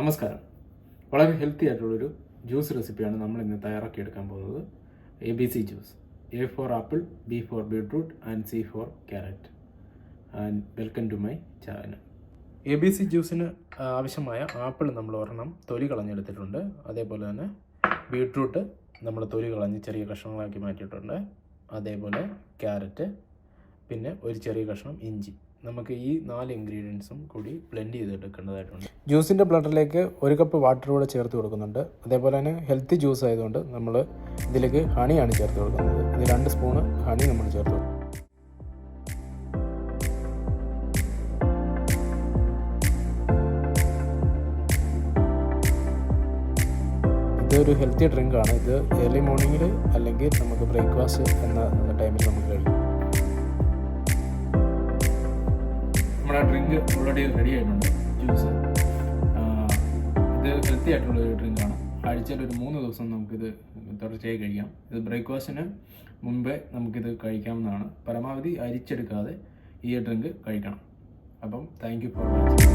നമസ്കാരം. വളരെ ഹെൽത്തി ആയിട്ടുള്ളൊരു ജ്യൂസ് റെസിപ്പിയാണ് നമ്മൾ ഇന്ന് തയ്യാറാക്കിയെടുക്കാൻ പോകുന്നത്. ABC juice. A for apple, B for beetroot and C for carrot. And welcome to my channel. ABC ജ്യൂസിന് ആവശ്യമായ ആപ്പിൾ നമ്മൾ ഒരെണ്ണം തൊലി കളഞ്ഞെടുത്തിട്ടുണ്ട്. അതേപോലെ തന്നെ ബീട്രൂട്ട് നമ്മൾ തൊലി കളഞ്ഞ് ചെറിയ കഷ്ണങ്ങളാക്കി മാറ്റിയിട്ടുണ്ട്. അതേപോലെ ക്യാരറ്റ്, പിന്നെ ഒരു ചെറിയ കഷ്ണം ഇഞ്ചി. നമുക്ക് ഈ 4 ഇൻഗ്രീഡിയൻസും കൂടി ബ്ലെൻഡ് ചെയ്തെടുക്കേണ്ടതായിട്ടുണ്ട്. ജ്യൂസിൻ്റെ ബ്ലഡറിലേക്ക് 1 കപ്പ് വാട്ടർ കൂടെ ചേർത്ത് കൊടുക്കുന്നുണ്ട്. അതേപോലെ തന്നെ ഹെൽത്തി ജ്യൂസ് ആയതുകൊണ്ട് നമ്മൾ ഇതിലേക്ക് ഹണിയാണ് ചേർത്ത് കൊടുക്കുന്നത്. ഇത് 2 സ്പൂണ് ഹണി നമ്മൾ ചേർത്ത് കൊടുക്കും. ഇതൊരു ഹെൽത്തി ഡ്രിങ്കാണ്. ഇത് ഏർലി മോർണിംഗിൽ അല്ലെങ്കിൽ നമുക്ക് ബ്രേക്ക്ഫാസ്റ്റ് എന്ന ടൈമിൽ നമുക്ക് കഴിക്കും. നമ്മുടെ ഡ്രിങ്ക് ഓൾറെഡി റെഡി ആയിട്ടുണ്ട്. ജ്യൂസ് ഇത് ഹെൽത്തി ആയിട്ടുള്ളൊരു ഡ്രിങ്കാണ്. ആഴ്ചയിൽ ഒരു 3 ദിവസം നമുക്കിത് തുടർച്ചയായി കഴിക്കാം. ഇത് ബ്രേക്ക്ഫാസ്റ്റിന് മുമ്പേ നമുക്കിത് കഴിക്കാവുന്നതാണ്. പരമാവധി അരിച്ചെടുക്കാതെ ഈ ഡ്രിങ്ക് കഴിക്കണം. അപ്പം താങ്ക് യു ഫോർ വാച്ചിങ്.